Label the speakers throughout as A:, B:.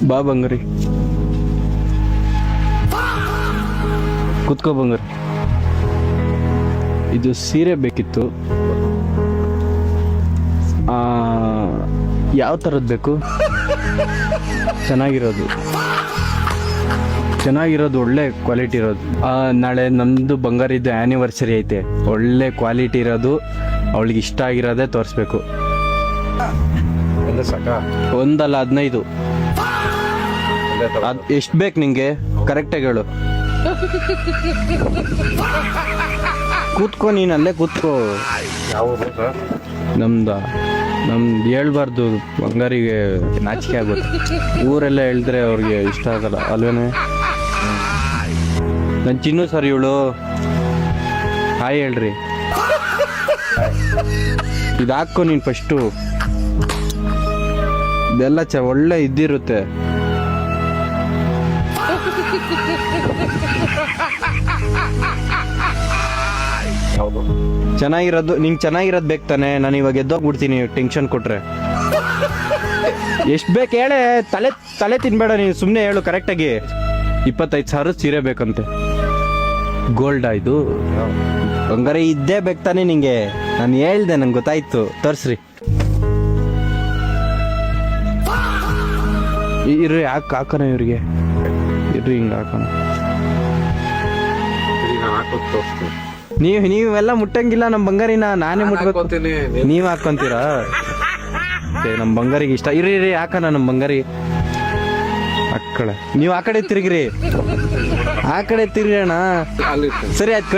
A: ಬಾ ಬಂಗಾರಿ, ಕುತ್ಕೋ ಬಂಗಾರಿ. ಇದು ಸೀರೆ ಬೇಕಿತ್ತು. ಯಾವ ಥರದ್ದು ಬೇಕು? ಚೆನ್ನಾಗಿರೋದು ಒಳ್ಳೆ ಕ್ವಾಲಿಟಿ ಇರೋದು. ನಾಳೆ ನಮ್ಮದು ಬಂಗಾರಿದ್ದು ಆ್ಯನಿವರ್ಸರಿ ಐತೆ. ಒಳ್ಳೆ ಕ್ವಾಲಿಟಿ ಇರೋದು, ಅವಳಿಗೆ ಇಷ್ಟ ಆಗಿರೋದೇ ತೋರಿಸ್ಬೇಕು. ಒಂದಲ್ಲ 15. ಎಷ್ಟು ಬೇಕು ನಿಂಗೆ? ಕರೆಕ್ಟಾಗಿ ಹೇಳು. ಕೂತ್ಕೋ, ನೀನು ಅಲ್ಲೇ ಕೂತ್ಕೋ. ನಮ್ದು ಹೇಳ್ಬಾರ್ದು, ಬಂಗಾರಿಗೆ ನಾಚಿಕೆ ಆಗುತ್ತೆ. ಊರೆಲ್ಲ ಹೇಳಿದ್ರೆ ಅವ್ರಿಗೆ ಇಷ್ಟ ಆಗಲ್ಲ ಅಲ್ವೇನೆ. ನನ್ನ ಚಿನ್ನು ಸರ್ ಇವಳು. ಹಾಯ್ ಹೇಳ್ರಿ. ಇದು ಹಾಕೋ ನೀನು ಫಸ್ಟು. ಇದೆಲ್ಲ ಒಳ್ಳೆ ಇದ್ದಿರುತ್ತೆ. ಚೆನ್ನಾಗಿರೋದು ನಿಂಗೆ ಚೆನ್ನಾಗಿರೋದು ಬೇಕು ತಾನೆ? ನಾನು ಇವಾಗ ಎದ್ದೋಗ್ಬಿಡ್ತೀನಿ ಟೆನ್ಷನ್ ಕೊಟ್ರೆ. ಎಷ್ಟು ಬೇಕು ಹೇಳೆ? ತಲೆ ತಿನ್ಬೇಡ ನೀನು, ಸುಮ್ಮನೆ ಹೇಳು ಕರೆಕ್ಟಾಗಿ. 25,000 ಸೀರೆ ಬೇಕಂತೆ. ಗೋಲ್ಡಾ ಇದು? ಹಂಗಾರೆ ಇದ್ದೇ ಬೇಕು ತಾನೆ ನಿಂಗೆ? ನಾನು ಹೇಳ್ದೆ, ನಂಗೆ ಗೊತ್ತಾಯ್ತು. ತೋರಿಸ್ರಿ. ಇರ್ರಿ, ಹಾಕೋಣ ಇವ್ರಿಗೆ. ಇರ್ರಿ, ಹಿಂಗೆ ಹಾಕೋಣ. ನೀವೆಲ್ಲ ಮುಟ್ಟಂಗಿಲ್ಲ ನಮ್ಮ ಬಂಗಾರಿನ. ನಾನೇ ಮುಟ್ಬೇಕು. ನೀವ್ ಹಾಕೊಂತೀರಾ? ನಮ್ಮ ಬಂಗಾರಿಗೆ ಇಷ್ಟ. ಇರ್ರಿ ಹಾಕೋಣ ನಮ್ಮ ಬಂಗಾರಿ. ಅಕ್ಕಳ ನೀವು ಆ ಕಡೆ ತಿರುಗ್ರಿ. ಆ ಕಡೆ ತಿರ್ಗಿ ಅಣ್ಣ. ಸರಿ ಆಯ್ತು,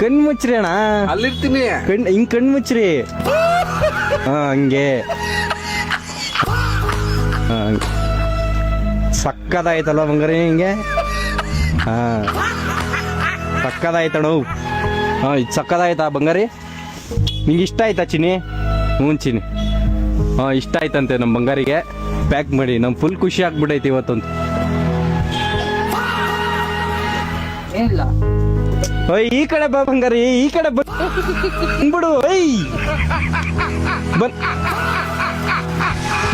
A: ಕಣ್ಮುಚ್ಚ್ರಿ ಅಣ್ಣ.
B: ಅಲ್ಲಿರ್ತೀನಿ.
A: ಹಿಂಗ್ ಕಣ್ಮುಚ್ಚ್ರಿ. ಹಂಗೆ ಸಕ್ಕದಾಯ್ತಲ್ವ ಬಂಗಾರಿ ಹಿಂಗೆ? ಸಕ್ಕದಾಯ್ತಣ್ಣ. ಇದು ಸಕ್ಕದಾಯ್ತಾ ಬಂಗಾರಿ? ನಿಂಗೆ ಇಷ್ಟ ಆಯ್ತಾ ಚಿನ್ನಿ? ಹ್ಞೂ ಚಿನ್ನಿ. ಇಷ್ಟ ಆಯ್ತಂತೆ ನಮ್ಮ ಬಂಗಾರಿಗೆ. ಪ್ಯಾಕ್ ಮಾಡಿ. ನಮ್ಗೆ ಫುಲ್ ಖುಷಿ ಆಗ್ಬಿಟ್ಟೈತಿ ಇವತ್ತೊಂದು. ಓಯ್ ಈ ಕಡೆ ಬಾ ಬಂಗಾರಿ, ಈ ಕಡೆ ಬಂದ್ಬಿಡು.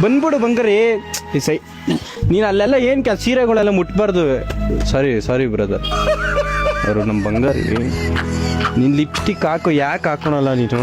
A: ಬಂದ್ಬಿಡು ಬಂಗಾರಿ. ನೀನು ಅಲ್ಲೆಲ್ಲ ಏನು ಸೀರೆಗಳೆಲ್ಲ ಮುಟ್ಬಾರ್ದು. Sorry brother. ಅವರು ನಮ್ಮ ಬಂಗಾರಿ. ನೀನು ಲಿಪ್ಸ್ಟಿಕ್ ಹಾಕೋ. ಯಾಕೆ ಹಾಕೋಣಲ್ಲ ನೀನು?